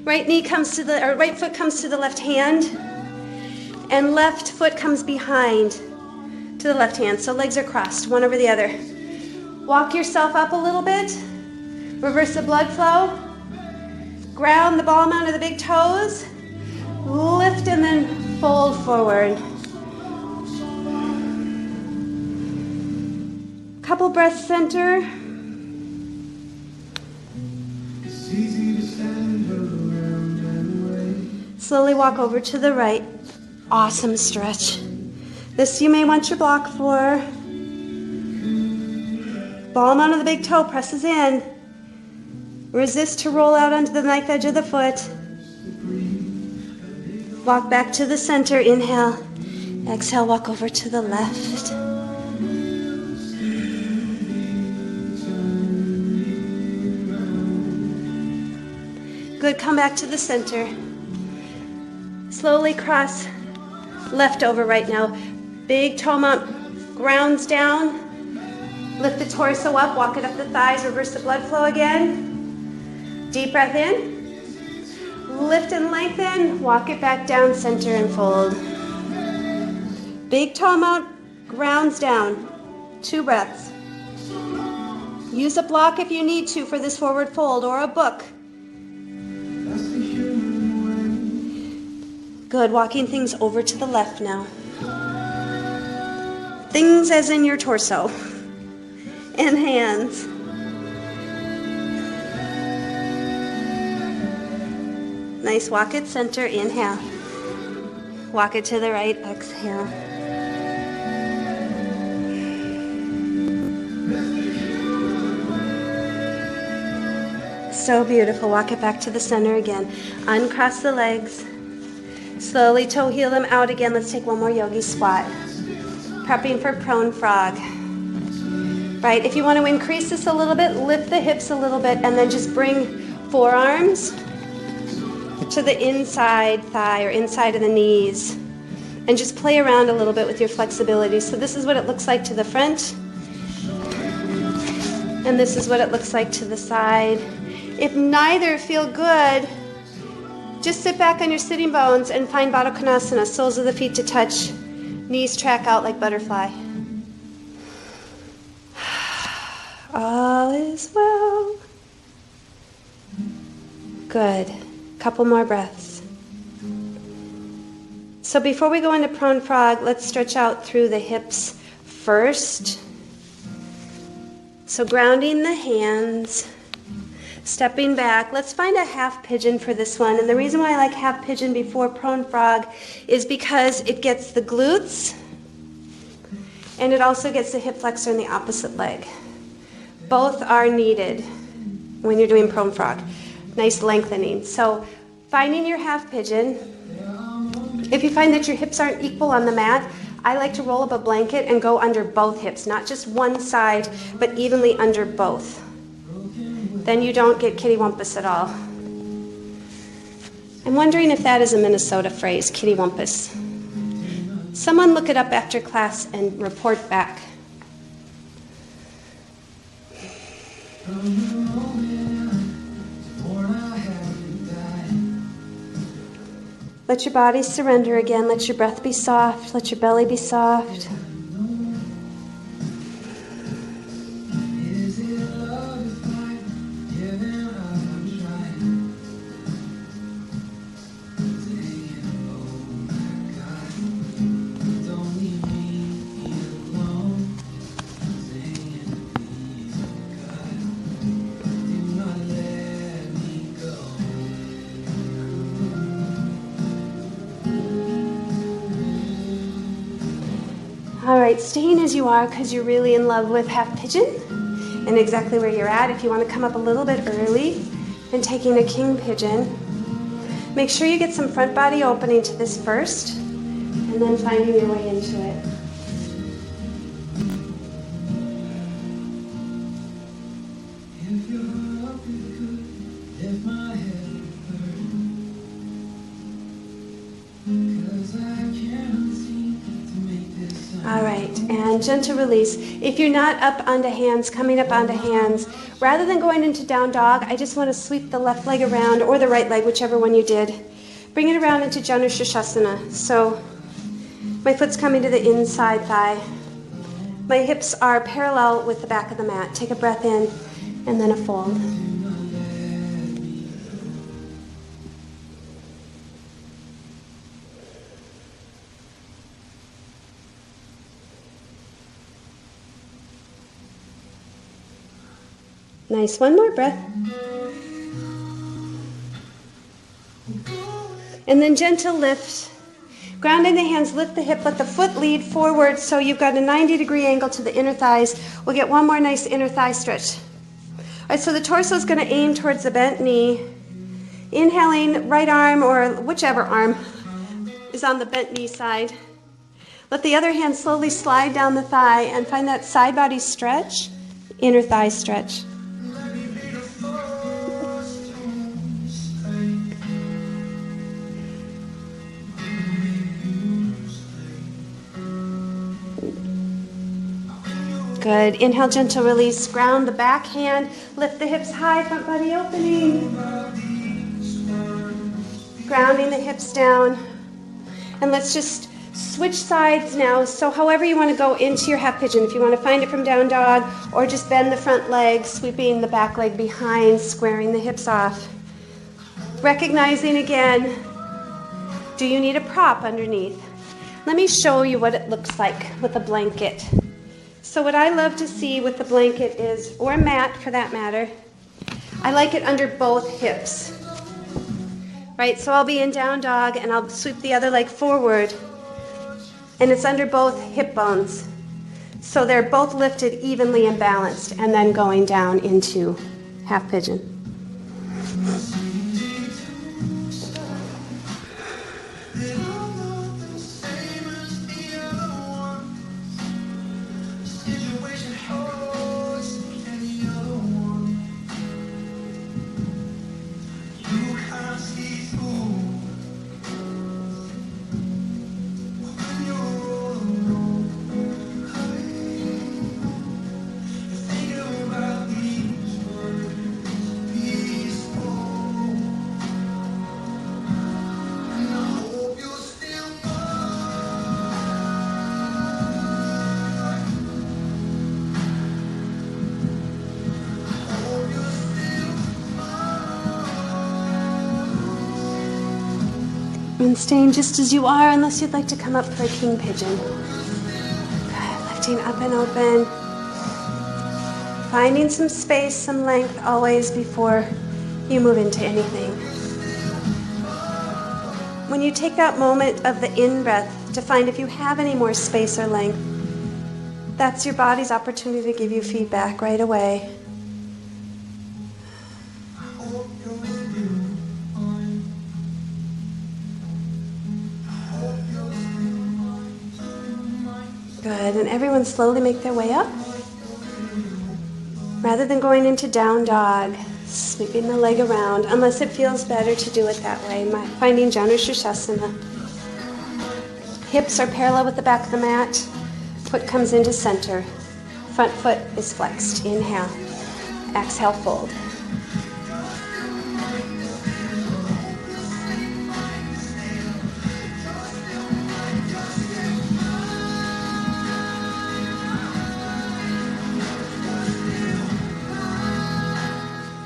Right knee comes to the, or right foot comes to the left hand. And left foot comes behind to the left hand. So legs are crossed, one over the other. Walk yourself up a little bit. Reverse the blood flow. Ground the ball mound of the big toes. Lift and then fold forward. Couple breaths center. Slowly walk over to the right. Awesome stretch. This you may want your block for. Ball mound of the big toe presses in. Resist to roll out onto the knife edge of the foot. Walk back to the center. Inhale. Exhale, walk over to the left. Good. Come back to the center. Slowly cross left over right now. Big toe mount grounds down. Lift the torso up, walk it up the thighs, reverse the blood flow again. Deep breath in. Lift and lengthen, walk it back down, center and fold. Big toe mount grounds down. 2 breaths. Use a block if you need to for this forward fold or a book. Good, walking things over to the left now. Things as in your torso. And hands. Nice, walk it center, inhale. Walk it to the right, exhale. So beautiful, walk it back to the center again. Uncross the legs. Slowly toe heel them out again. Let's take one more yogi squat. Prepping for prone frog. Right, if you want to increase this a little bit, lift the hips a little bit and then just bring forearms to the inside thigh or inside of the knees, and just play around a little bit with your flexibility. So this is what it looks like to the front, and this is what it looks like to the side. If neither feel good, just sit back on your sitting bones and find Baddha Konasana, soles of the feet to touch, knees track out like butterfly. All is well. Good. Couple more breaths. So before we go into prone frog, let's stretch out through the hips first. So grounding the hands, stepping back. Let's find a half pigeon for this one. And the reason why I like half pigeon before prone frog is because it gets the glutes and it also gets the hip flexor in the opposite leg. Both are needed when you're doing prone frog. Nice lengthening. So finding your half pigeon. If you find that your hips aren't equal on the mat, I like to roll up a blanket and go under both hips, not just one side, but evenly under both. Then you don't get kittywampus at all. I'm wondering if that is a Minnesota phrase, kittywampus. Someone look it up after class and report back. Let your body surrender again. Let your breath be soft. Let your belly be soft. All right, staying as you are because you're really in love with half pigeon and exactly where you're at. If you want to come up a little bit early and taking a king pigeon, make sure you get some front body opening to this first and then finding your way into it. All right, and gentle release. If you're not up onto hands, coming up onto hands, rather than going into down dog, I just want to sweep the left leg around, or the right leg, whichever one you did. Bring it around into Janu Shirshasana. So my foot's coming to the inside thigh. My hips are parallel with the back of the mat. Take a breath in, and then a fold. Nice, one more breath. And then gentle lift. Grounding the hands, lift the hip, let the foot lead forward so you've got a 90-degree angle to the inner thighs. We'll get one more nice inner thigh stretch. All right, so the torso is going to aim towards the bent knee. Inhaling, right arm or whichever arm is on the bent knee side. Let the other hand slowly slide down the thigh and find that side body stretch, inner thigh stretch. Good. Inhale, gentle release. Ground the back hand. Lift the hips high, front body opening. Grounding the hips down. And let's just switch sides now. So however you want to go into your half pigeon. If you want to find it from down dog or just bend the front leg, sweeping the back leg behind, squaring the hips off. Recognizing again, do you need a prop underneath? Let me show you what it looks like with a blanket. So what I love to see with the blanket is, or a mat for that matter, I like it under both hips. Right, so I'll be in down dog and I'll sweep the other leg forward and it's under both hip bones. So they're both lifted evenly and balanced and then going down into half pigeon. And staying just as you are, unless you'd like to come up for a king pigeon. Good. Lifting up and open. Finding some space, some length always before you move into anything. When you take that moment of the in-breath to find if you have any more space or length, that's your body's opportunity to give you feedback right away. Good, and everyone slowly make their way up. Rather than going into down dog, sweeping the leg around, unless it feels better to do it that way. Finding Janu Shirshasana. Hips are parallel with the back of the mat. Foot comes into center. Front foot is flexed. Inhale. Exhale, fold.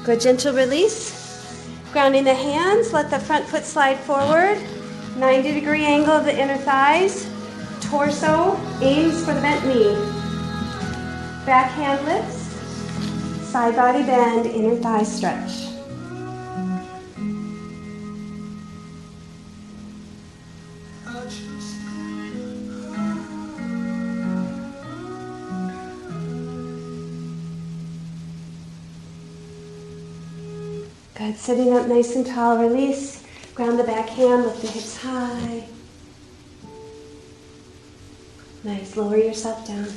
Good, gentle release. Grounding the hands, let the front foot slide forward. 90-degree angle of the inner thighs. Torso aims for the bent knee. Back hand lifts. Side body bend, inner thigh stretch. Good, sitting up nice and tall, release. Ground the back hand, lift the hips high. Nice, lower yourself down.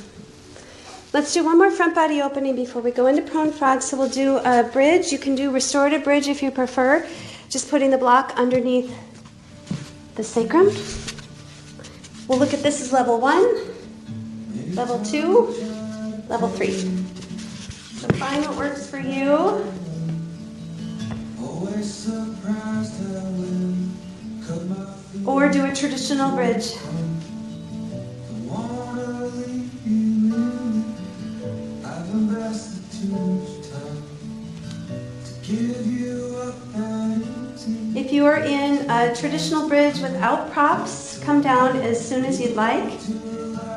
Let's do one more front body opening before we go into prone frog. So we'll do a bridge. You can do restorative bridge if you prefer. Just putting the block underneath the sacrum. We'll look at this as level 1, level 2, level 3. So find what works for you. Or do a traditional bridge. If you are in a traditional bridge without props, come down as soon as you'd like.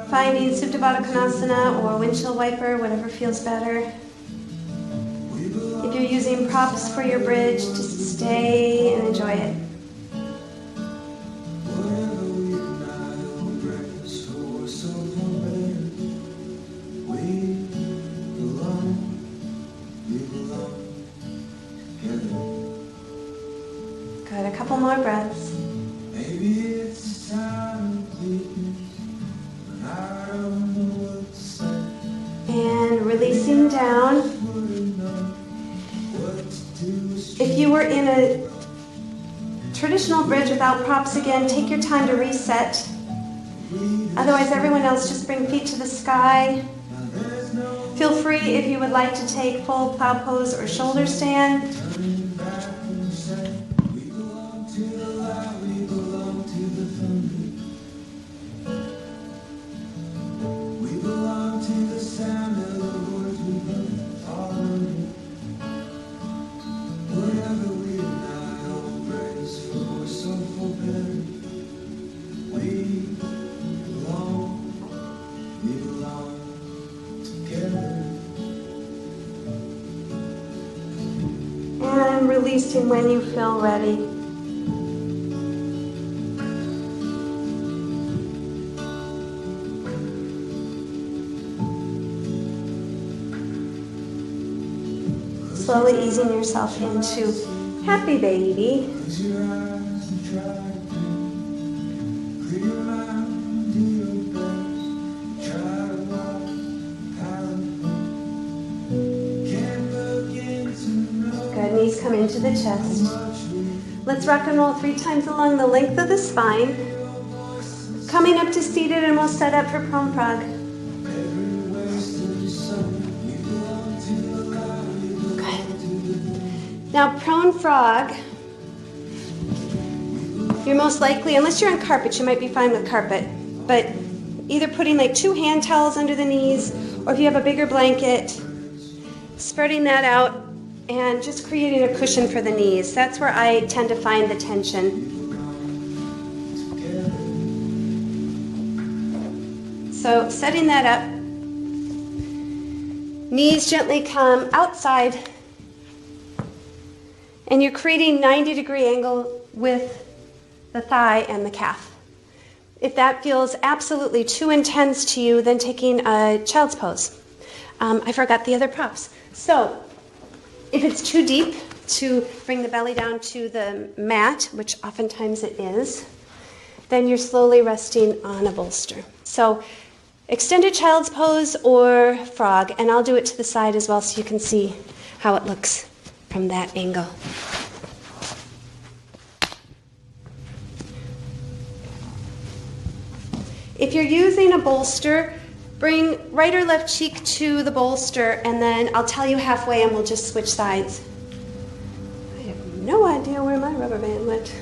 Finding Supta Baddha Konasana or windshield wiper, whatever feels better. If you're using props for your bridge, just stay and enjoy it. Good, a couple more breaths. And releasing down. If you were in a traditional bridge without props, again, take your time to reset. Otherwise, everyone else, just bring feet to the sky. Feel free if you would like to take full plow pose or shoulder stand. And releasing when you feel ready. Slowly easing yourself into happy baby. Good, knees come into the chest. Let's rock and roll 3 times along the length of the spine. Coming up to seated, and we'll set up for prone frog. Now, prone frog, you're most likely, unless you're on carpet, you might be fine with carpet, but either putting like 2 hand towels under the knees, or if you have a bigger blanket, spreading that out and just creating a cushion for the knees. That's where I tend to find the tension. So setting that up, knees gently come outside, and you're creating 90-degree angle with the thigh and the calf. If that feels absolutely too intense to you, then taking a child's pose. I forgot the other props. So if it's too deep to bring the belly down to the mat, which oftentimes it is, then you're slowly resting on a bolster. So extended child's pose or frog, and I'll do it to the side as well so you can see how it looks from that angle. If you're using a bolster, bring right or left cheek to the bolster, and then I'll tell you halfway and we'll just switch sides. I have no idea where my rubber band went.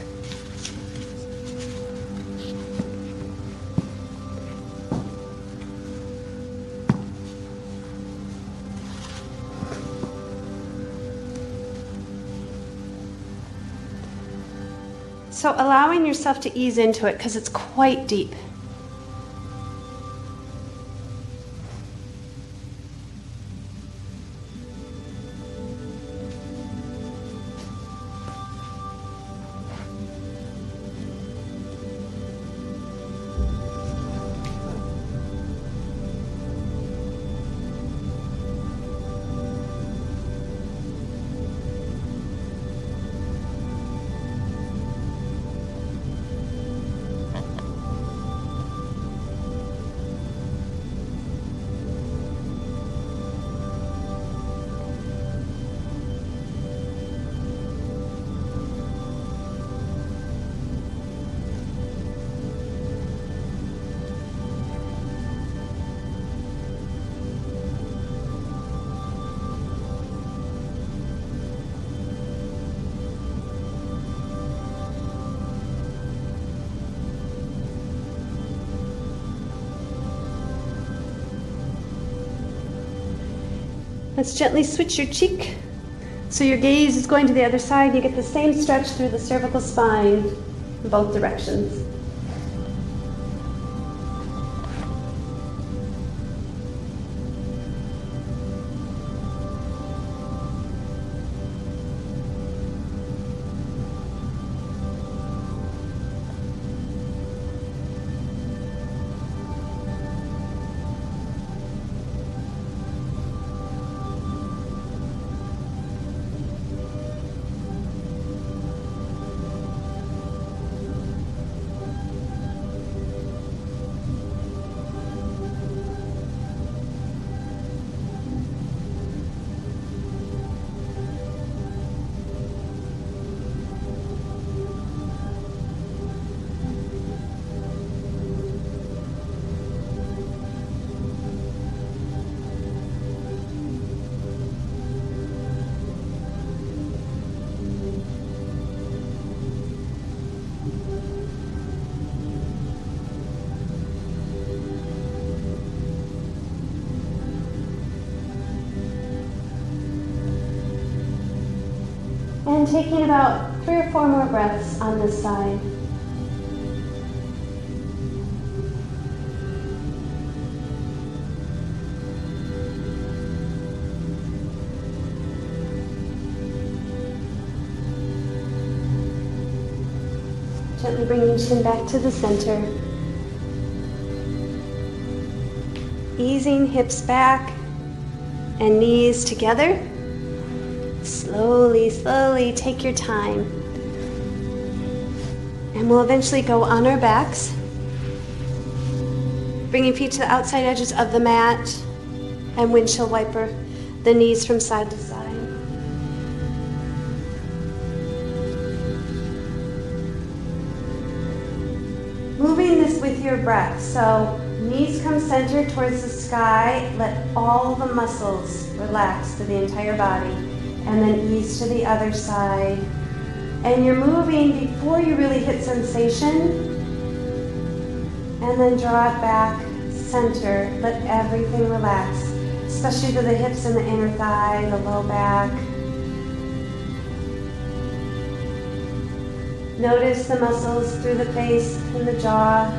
So allowing yourself to ease into it because it's quite deep. Let's gently switch your cheek. So your gaze is going to the other side. You get the same stretch through the cervical spine in both directions. And taking about 3 or 4 more breaths on this side. Gently bringing chin back to the center. Easing hips back and knees together. Slowly, slowly take your time. And we'll eventually go on our backs. Bringing feet to the outside edges of the mat and windshield wiper the knees from side to side. Moving this with your breath. So knees come center towards the sky. Let all the muscles relax to the entire body. And then ease to the other side. And you're moving before you really hit sensation. And then draw it back, center. Let everything relax, especially to the hips and the inner thigh, the low back. Notice the muscles through the face and the jaw.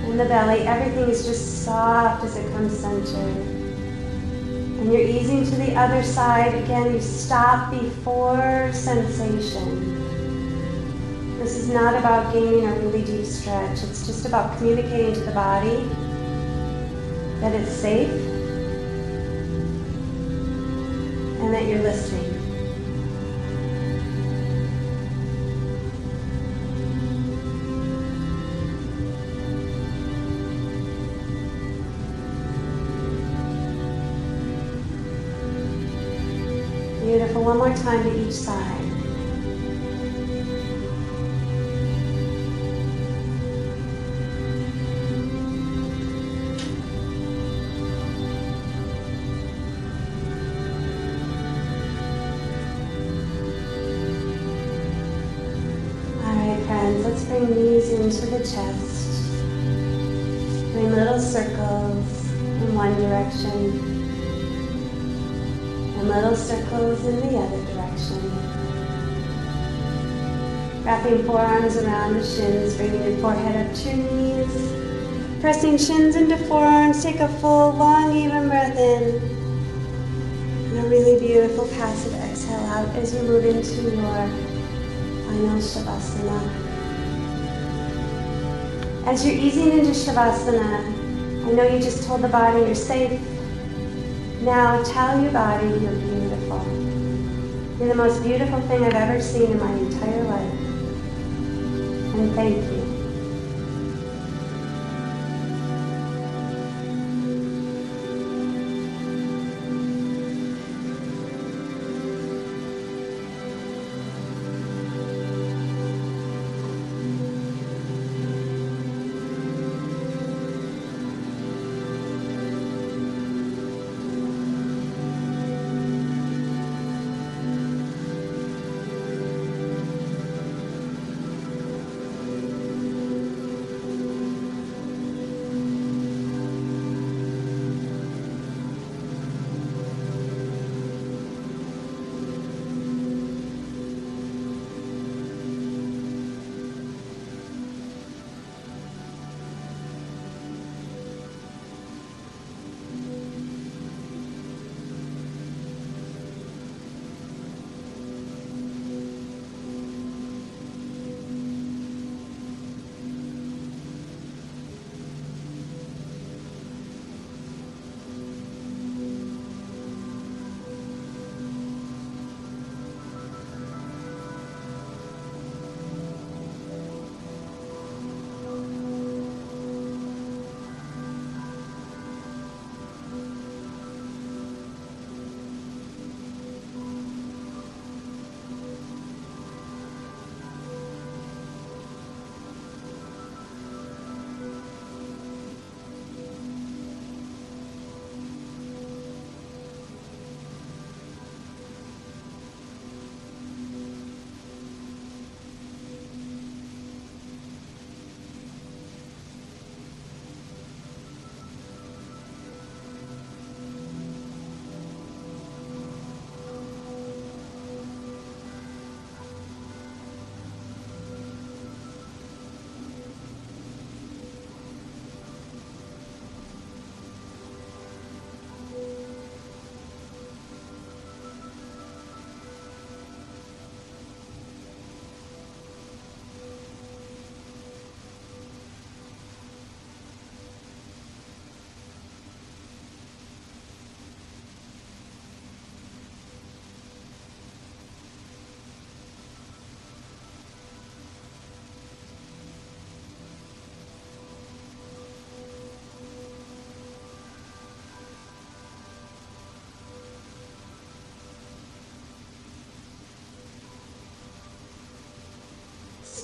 and the belly. Everything is just soft as it comes centered. And you're easing to the other side. Again, you stop before sensation. This is not about gaining a really deep stretch. It's just about communicating to the body that it's safe and that you're listening. Beautiful. One more time to each side. Let's bring knees into the chest. Doing little circles in one direction and little circles in the other direction. Wrapping forearms around the shins, bringing your forehead up to your knees. Pressing shins into forearms. Take a full, long, even breath in. And a really beautiful passive exhale out as you move into your final Shavasana. As you're easing into Shavasana, I know you just told the body you're safe. Now tell your body you're beautiful. You're the most beautiful thing I've ever seen in my entire life. And thank you.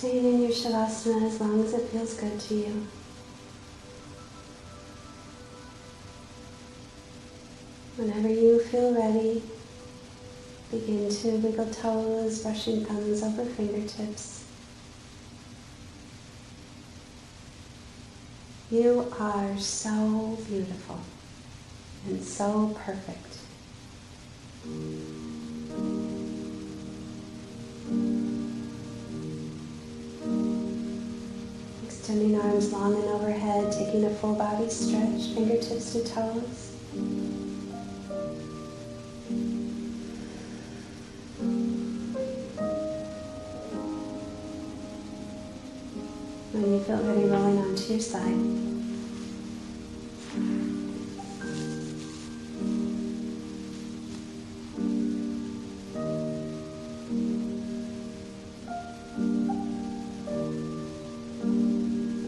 Staying in your Shavasana as long as it feels good to you. Whenever you feel ready, begin to wiggle toes, brushing thumbs over fingertips. You are so beautiful and so perfect. Extending arms long and overhead, taking a full body stretch, fingertips to toes. When you feel ready, rolling onto your side.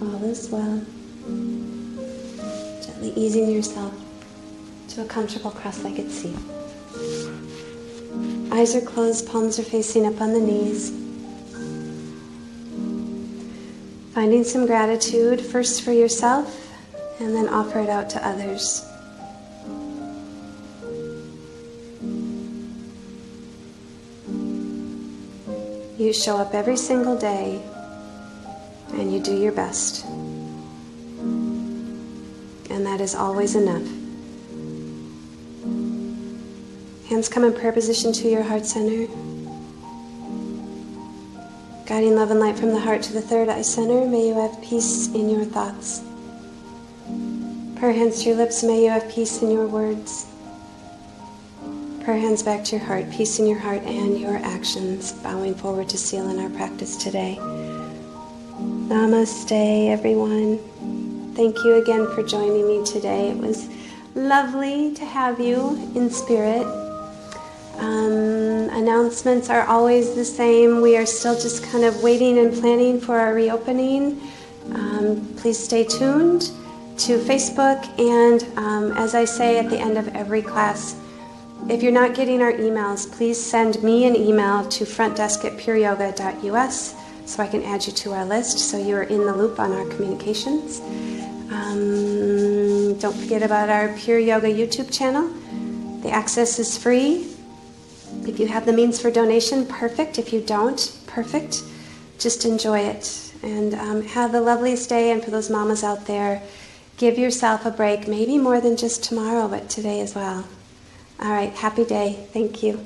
All is well. Gently easing yourself to a comfortable cross-legged seat. Eyes are closed, palms are facing up on the knees. Finding some gratitude, first for yourself, and then offer it out to others. You show up every single day, and you do your best. And that is always enough. Hands come in prayer position to your heart center. Guiding love and light from the heart to the third eye center, may you have peace in your thoughts. Prayer hands to your lips, may you have peace in your words. Prayer hands back to your heart, peace in your heart and your actions. Bowing forward to seal in our practice today. Namaste, everyone. Thank you again for joining me today. It was lovely to have you in spirit. Announcements are always the same. We are still just kind of waiting and planning for our reopening. Please stay tuned to Facebook, and as I say at the end of every class, if you're not getting our emails, please send me an email to frontdesk@pureyoga.us so I can add you to our list so you are in the loop on our communications. Don't forget about our Pure Yoga YouTube channel. The access is free. If you have the means for donation, perfect. If you don't, perfect. Just enjoy it. And have the loveliest day. And for those mamas out there, give yourself a break. Maybe more than just tomorrow, but today as well. All right. Happy day. Thank you.